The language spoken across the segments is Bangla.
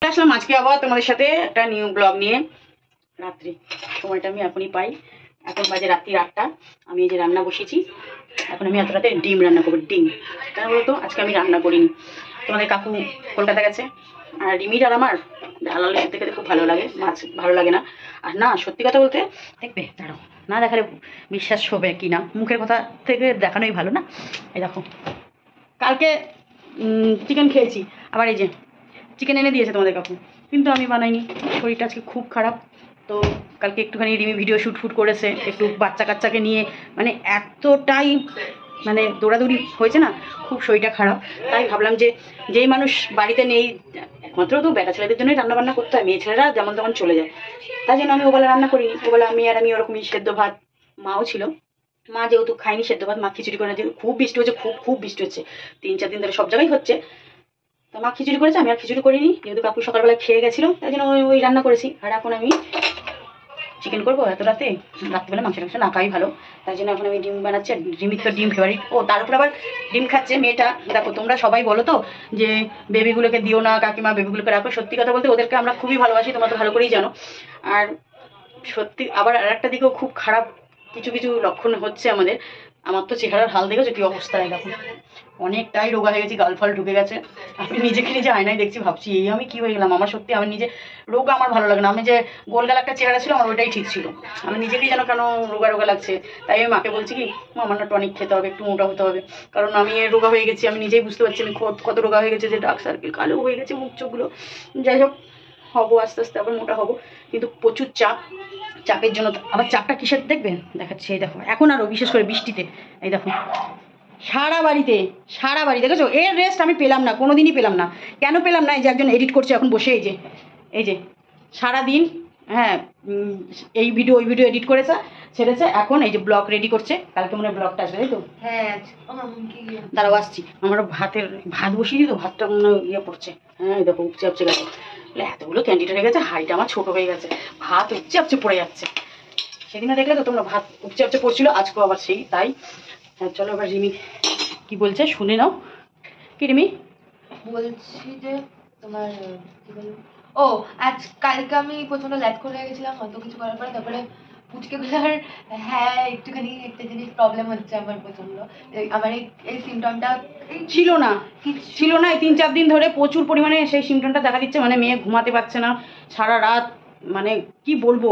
আসলাম আজকে আবার তোমাদের সাথে একটা নিউ ব্লগ নিয়ে। রাত্রি সময়টা আমি এখনই পাই, এখন বাজে রাত্রি 8টা। আমি এই যে রান্না বসেছি, এখন আমি এত রাতে ডিম রান্না করবো। ডিম কেন বলতো, আজকে আমি রান্না করিনি। তোমাদের কাকু কলকাতা গেছে, আর রিমির আর আমার ডাল আলু খেতে খেতে খুব ভালো লাগে, মাছ ভালো লাগে না। আর না, সত্যি কথা বলতে, দেখবে দাঁড়াও, না দেখালে বিশ্বাস হবে কি না, মুখের কথা থেকে দেখানোই ভালো না। এই দেখো, কালকে চিকেন খেয়েছি, আবার এই যে চিকেন এনে দিয়েছে তোমাদের কাকু, কিন্তু আমি বানাইনি। শরীরটা আজকে খুব খারাপ। তো কালকে একটুখানি রিমি ভিডিও শ্যুট করেছে, একটু বাচ্চা কাচ্চাকে নিয়ে, মানে এতটাই মানে দৌড়াদৌড়ি হয়েছে না, খুব শরীরটা খারাপ। তাই ভাবলাম যে যেই মানুষ বাড়িতে নেই, একমাত্র তো বেটা ছেলেদের জন্যই রান্নাবান্না করতে হয়, মেয়ে ছেলেরা যেমন তেমন চলে যায়। তাই জন্য আমি ওবেলা রান্না করিনি। ওবেলা আমি ওরকমই সেদ্ধ ভাত, মাও ছিল, মা যেহেতু খাইনি সেদ্ধ ভাত, মা খিচুড়ি করে, যেহেতু খুব বৃষ্টি হচ্ছে, খুব বৃষ্টি হচ্ছে 3-4 দিন ধরে, সব জায়গায় হচ্ছে। তো মা খিচুড়ি করেছে, আমি আর খিচুড়ি করিনি, যেহেতু কাকু সকালবেলা খেয়ে গেছিলো, তাই জন্য ওই রান্না করেছি। আর এখন আমি চিকেন করবো এত রাতে, রাত্রিবেলা মাংস টাংস না খাই ভালো, তাই জন্য এখন আমি ডিম বানাচ্ছি। আর রিমির তো ডিম ফেভারিট, ও তার উপর আবার ডিম খাচ্ছে মেয়েটা। দেখো, তোমরা সবাই বলো তো যে বেবিগুলোকে দিও না কাকিমা, বেবিগুলোকে রাখো। সত্যি কথা বলতে ওদেরকে আমরা খুবই ভালোবাসি, তোমরা তো ভালো করেই জানো। আর সত্যি আবার আর একটা দিকেও খুব খারাপ কিছু কিছু লক্ষণ হচ্ছে আমাদের। আমার তো চেহারার হাল দেখেছো কি অবস্থায়, দেখো অনেকটাই রোগা হয়ে গেছি, গালফাল ঢুকে গেছে। আমি নিজেকে নিজে আয়নায় দেখছি, ভাবছি এই আমি কি হয়ে গেলাম। আমার সত্যি আমার নিজে রোগা আমার ভালো লাগে না। আমি যে গোলগাল একটা চেহারা ছিল আমার, ওইটাই ঠিক ছিল। আমি নিজেকেই যেন কেন রোগা রোগা লাগছে। তাই আমি মাকে বলছি কি, আমার না টনিক খেতে হবে, একটু মোটা হতে হবে, কারণ আমি রোগা হয়ে গেছি। আমি নিজেই বুঝতে পারছি আমি কত রোগা হয়ে গেছে, যে ডার্ক সার্কেল, কালো হয়ে গেছে মুখ চোখগুলো। যাই হোক, হবো আস্তে আস্তে, আবার মোটা হবো, কিন্তু প্রচুর চাপের জন্য। আবার চাপটা কিসের দেখবেন, দেখাচ্ছি। এই দেখো, এখন আরও বিশেষ করে বৃষ্টিতে, এই দেখো সারা বাড়ি দেখেছো, এর রেস্ট আমি পেলাম না, কোনোদিনই পেলাম না। কেন পেলাম না, এই যে একজন এডিট করছে এখন বসে, এই যে সারাদিন, হ্যাঁ, এই ভিডিও ওই ভিডিও এডিট করেছে, ছেড়েছে, এখন এই যে ব্লগ রেডি করছে। কালকে মনে হয় ব্লগটা আসবে, তাই তো? হ্যাঁ, দাঁড়াও আসছি। আমার ভাত বসিয়ে দিই তো, ভাতটা মনে ইয়ে পড়ছে। হ্যাঁ দেখো, উপচে আপচে গেছে, এতগুলো ক্যান্ডিডেট হয়ে গেছে, হাইটা আমার ছোট হয়ে গেছে, ভাত উপচে আপচে পড়ে যাচ্ছে। সেদিনও দেখলে তো তোমরা, ভাত উপচে আপচে পড়ছিল, আজকেও আবার সেই তাই। হ্যাঁ চলো, এবার রিমি কি বলছে শুনে নাও। কি রিমি বলছি যে তোমার কি বলো, ও আজ কালকে আমি প্রচন্ড ল্যাট করে গেছিলাম অত কিছু করার পরে, তারপরে পুচকে গুলার হ্যাঁ একটুখানি একটা জিনিস প্রবলেম হচ্ছে আমার প্রচন্ড। আমার এই সিমটমটা ছিল না এই 3-4 দিন ধরে প্রচুর পরিমাণে সেই সিমটমটা দেখা দিচ্ছে। মানে মেয়ে ঘুমাতে পারছে না সারা রাত, মানে কি বলবো,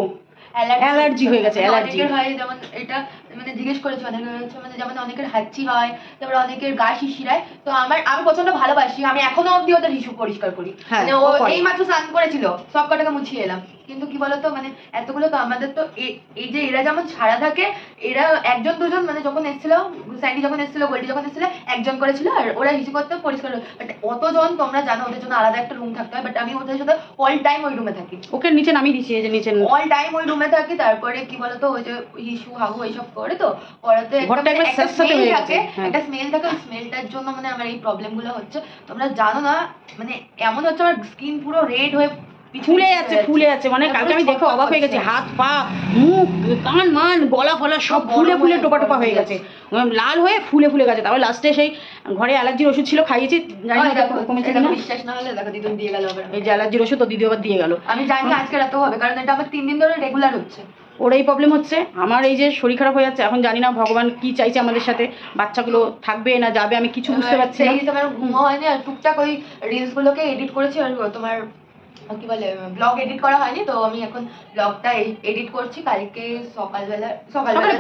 অ্যালার্জি হয়ে গেছে। অ্যালার্জি হয় যেমন, এটা মানে জিজ্ঞেস করেছি অনেকের কাছে, মানে যেমন অনেকের হাঁচি হয়, তারপরে অনেকের গা শিশিরায়। তো আমি প্রচন্ড ভালোবাসি, আমি এখনো অব্দি ওদের হিসু পরিষ্কার করি। মানে ও এই মাত্র স্নান করেছিল, সব কটাকে মুছিয়ে এলাম। কিন্তু কি বলতো, মানে এতগুলো তো আমাদের তো এই যে এরা যেমন ছাড়া থাকে, এরা একজন দুজন, মানে যখন এসেছিল স্যান্ডি, যখন এসেছিল গোল্ডি, যখন এসেছিল একজন করেছিল, আর ওরা হিসু করতে পরিষ্কার। বাট অতজন তোমরা জানো, ওদের জন্য আলাদা একটা রুম থাকতে হয়। বাট আমি ওদের সাথে অল টাইম ওই রুমে থাকি, ওকে নিচে নামিয়ে দিচ্ছি, এই যে নিচে অল টাইম ওই রুমে থাকি। তারপরে কি বলতো, ওই যে হিসু হাগু এইসব করে, তো করাতে একটা স্মেল থাকে, ওই স্মেলটার জন্য মানে আমার এই প্রবলেম গুলো হচ্ছে। তোমরা জানো না, মানে এমন হচ্ছে আমার স্কিন পুরো রেড হয়ে ফুলে যাচ্ছে। মানে কালকে আমি দেখে অবাক হয়ে গেছি, হাত পা মুখ কান মান গলা ফলা সব ফুলে টোপা হয়ে গেছে, লাল হয়ে ফুলে গেছে। তারপর লাস্টে সেই ঘরে অ্যালার্জির ওষুধ ছিল, খাইয়েছি, জানি না কমেছে কিনা। বিশ্বাস না হলে দেখো, দিদি দিয়ে গেল। এই যে অ্যালার্জির ওষুধ তো দিদি আবার দিয়ে গেল। আমি জানি আজকে রাতেও হবে, কারণ এটা আমার 3 দিন ধরে রেগুলার হচ্ছে। ওর এই প্রবলেম হচ্ছে, আমার এই যে শরীর খারাপ হয়ে যাচ্ছে। এখন জানি না ভগবান কি চাইছে আমাদের সাথে, বাচ্চাগুলো থাকবে না যাবে, আমি কিছু বুঝতে পারছি না। তোমার ঘুমো হয়নি, আর টুকটাক ওই রিলস গুলোকে এডিট করেছি, আর তোমার কি বলে ব্লগ এডিট করা হয়নি। তো আমি এখন ব্লগটা এডিট করছি, কালকে সকালবেলা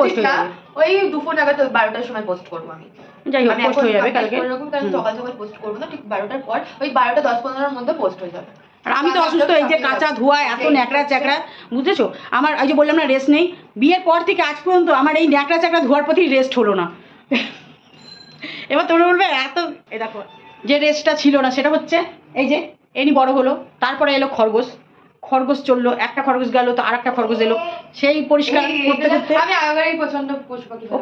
পোস্ট না, ওই দুপুর নাগাদ 12টার সময় পোস্ট করবো আমি। যাই হোক, পোস্ট হয়ে যাবে কালকে, কারণ সকাল পোস্ট করবো না, ঠিক 12টার পর, ওই 12টা 10-15-এর মধ্যে পোস্ট হয়ে যাবে। আর আমি তো অসুস্থ, এই যে কাঁচা ধোয়া, এত ন্যাকড়া চ্যাকড়া, বুঝেছো? আমার এই যে বললাম না রেস্ট নেই, বিয়ের পর থেকে আজ পর্যন্ত আমার এই ন্যাকড়া চ্যাকড়া ধোয়ার প্রতি রেস্ট হলো না। এবার তোমরা বলবে এত, এই দেখো যে রেস্টটা ছিল না সেটা হচ্ছে এই যে এনি বড় হলো, তারপরে এলো খরগোশ চললো, একটা খরগোশ গেল তো আর একটা খরগোশ এলো, সেই পরিষ্কার করতে করতে। আমি আগেই প্রচন্ড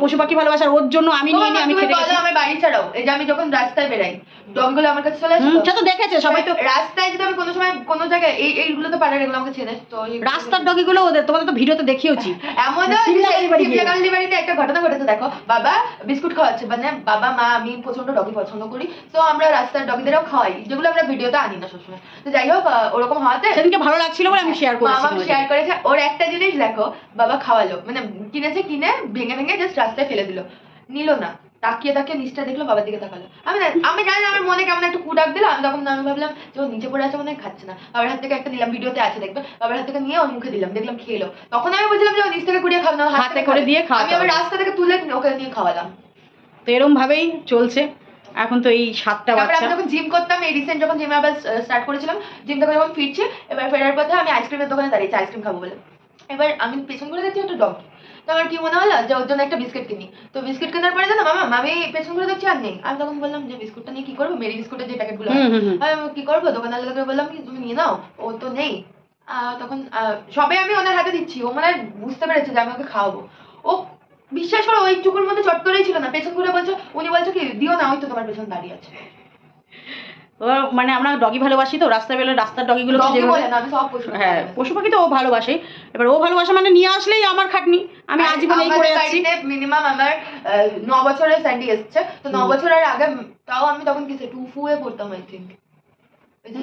পশু পাখি ভালোবাসার, ওর জন্য আমি নিয়ে নিয়ে আমি খেতে গেছি। আমার বাড়ি ছাড়াও, এই যে আমি যখন রাস্তায় বেরাই, ডগগুলো আমার কাছে চলে আসে, তো দেখেছে সবাই। তো রাস্তায় যদি আমি কোনো সময় কোনো কোনো জায়গায় এইগুলো তো পাড়ার, এগুলো আমাকে চেনে তো। রাস্তার ডগিগুলো ওদের তোমাদের তো ভিডিওতে দেখিয়েছি। এমন বাড়িতে একটা ঘটনা ঘটেছে দেখো, বাবা বিস্কুট খাওয়াচ্ছে, মানে বাবা মা আমি প্রচন্ড ডগি পছন্দ করি, তো আমরা রাস্তার ডগিদেরও খাওয়াই, যেগুলো আমরা ভিডিওতে আনি না সবসময়। তো যাই হোক ওরকম হওয়াতে সেদিনকে ভালো লাগছিল বলে আমি শেয়ার করেছি। মামা শেয়ার করেছে। ওর একটা জিনিস দেখো, বাবা খাওয়ালো, মানে কিনেছে, কিনে ভেঙে ভেঙে জাস্ট রাস্তায় ফেলে দিল, নিল না, তাকিয়ে তাকিয়ে নিচটা দেখলো, বাবার দিকে তাকালো। আমি জানি না আমার মনে কেমন একটা কুডাক দিল। আমি তখন আমি ভাবলাম যে ও নিচে পড়ে আছে, মনে হয় খাচ্ছে না। বাবার হাত থেকে একটা নিলাম, ভিডিওতে আছে দেখবে, বাবার হাত থেকে নিয়ে ওর মুখে দিলাম, দেখলাম খেলো। তখন আমি বুঝলাম যে ও নিচ থেকে কুড়িয়ে খাবে না, হাতে করে দিয়ে খাওয়া। আমি আবার রাস্তা থেকে তুলে ওকে নিয়ে খাওয়ালাম। তো এরকম ভাবেই চলছে এখন। তো এই 7টা বাচ্চা। আমি যখন জিম করতাম, এই রিসেন্ট যখন জিমে আবার স্টার্ট করেছিলাম, জিম থেকে যখন ফিরছি, এবার ফেরার পথে আমি আইসক্রিমের দোকানে দাঁড়িয়েছি আইসক্রিম খাবো বলে। এবার আমি পেছন করে দেখছি একটা ডগ। তো আমার কি মনে হলো যে ওর জন্য একটা বিস্কিট কিনি। তো বিস্কিট কেনার পরে জানো মামা, আমি পেছন করে দেখছি আর নেই। আমি তখন বললাম যে বিস্কুটটা নিয়ে কি করবো, মেরি বিস্কুটের যে প্যাকেটগুলো, আমি কি করবো, দোকানদারকে বললাম কি তুমি নিয়ে নাও, ও তো নেই। তখন সবে আমি ওনার হাতে দিচ্ছি, ও মানে বুঝতে পেরেছে যে আমি ওকে খাওয়াবো। ও বিশ্বাস করো ওই চুকুর মধ্যে চট করেই ছিল না, পেছন ঘুরে বলছো, উনি বলছো কি দিও না, ওই তো তোমার পেছন দাঁড়িয়ে আছে। মানে আমরা ডগি ভালোবাসি তো, রাস্তায় বেরোলে রাস্তার ডগিগুলো হ্যাঁ পশু পাখি তো ও ভালোবাসে। এবার ও ভালোবাসা মানে নিয়ে আসলেই আমার খাটনি, আমি আজীবন এই করে যাচ্ছি। মিনিমাম আমার 9 বছরের স্যান্ডি এসছে, তো 9 বছরের আগে তাও আমি তখন কিছু 2 এ পড়তাম আই থিঙ্ক,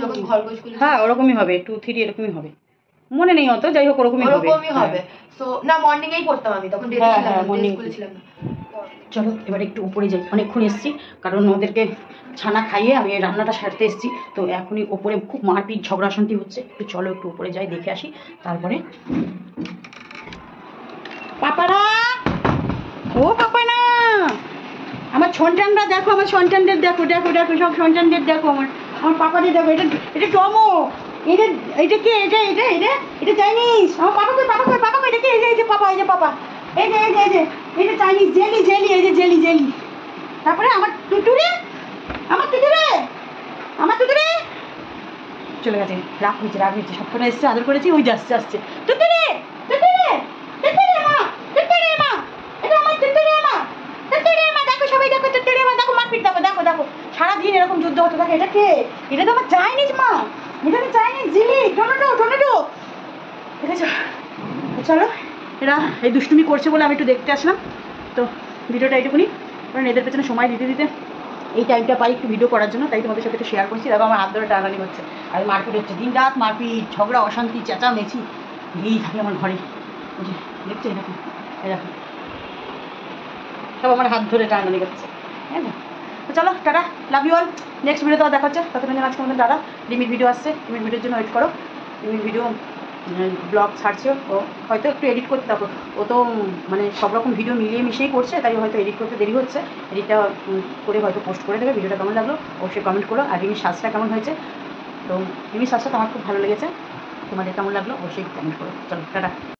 যখন খরগোশ গুলো। হ্যাঁ ওরকমই হবে, 2, 3 এরকমই হবে, মনে নেই অত, যাই হোক ওরকমই হবে। সো না মর্নিং এই পড়তাম আমি তখন, ডে স্কুলে ছিলাম না। চলো এবার একটু উপরে যাই, অনেকক্ষণ এসছি, কারণ ওদেরকে ছানা খাইয়ে আমি রান্নাটা সারতে এসেছি। তো এখনই ওপরে খুব মারপিট ঝগড়া শান্তি হচ্ছে, একটু চলো একটু উপরে যাই, দেখে আসি। তারপরে পাপারা, ও পাপানা, আমার সন্তানরা দেখো, আমার সন্তানদের দেখো, দেখো দেখো সব সন্তানদের দেখো, আমার পাপাদের দেখো। এটা টমো, এটা কে, এটা চাইনিজ। আমার পাপা এটা কে, এই যে পাপা, এই যে পাপা, এই যে এটা চাইনিজ জেলি, এই যে জেলি। তারপরে আমার টুটুরে চলে গেছে, রাগ হয়েছে, সবখানে এসছে, আদর করেছি, ওই আসছে টুটুরে মা, এটা আমার টুটুরে মা, দেখো সবাই দেখো, টুটুরে মা দেখো, মারপিট দেখো সারাদিন এরকম যুদ্ধ হতে থাকে। এটা কে, এটা তো আমার চাইনিজ মা, এটা তো চাইনিজ জিলি, টমেটো দেখেছো। চলো এরা এই দুষ্টুমি করছে বলে আমি একটু দেখতে আসলাম। তো ভিডিওটা এইটুকুনি, কারণ এদের পেছনে সময় দিতে এই টাইমটা পাই একটু ভিডিও করার জন্য, তাই তোমাদের সাথে একটু শেয়ার করছি। দেখো আমার হাত ধরে টানানি হচ্ছে, আর মারপিট হচ্ছে, দিন রাত মারপিট, ঝগড়া, অশান্তি, চেঁচামেচি এই থাকে আমার ঘরে। দেখছো এরকম, সব আমার হাত ধরে টানানি করছে, হ্যাঁ। তো চলো tata, love you all. Next video তো দেখা হচ্ছে, ততক্ষণে আজকে আমাদের টাটা। লিমিট ভিডিও আসছে, লিমিট ভিডিওর জন্য ওয়েট করো। লিমিট ভিডিও ব্লগ ছাড়ছে, ও হয়তো একটু এডিট করতে থাকো, ও তো মানে সব রকম ভিডিও মিলিয়ে মিশিয়েই করছে, তাই হয়তো এডিট করতে দেরি হচ্ছে। এডিটটা করে হয়তো পোস্ট করে দেবে। ভিডিওটা কেমন লাগলো অবশ্যই কমেন্ট করো, আর রিমির সাজটা কেমন হয়েছে। তো রিমির সাজটা তো আমার খুব ভালো লেগেছে, তোমাদের কেমন লাগলো অবশ্যই কমেন্ট করো। চলো টাটা।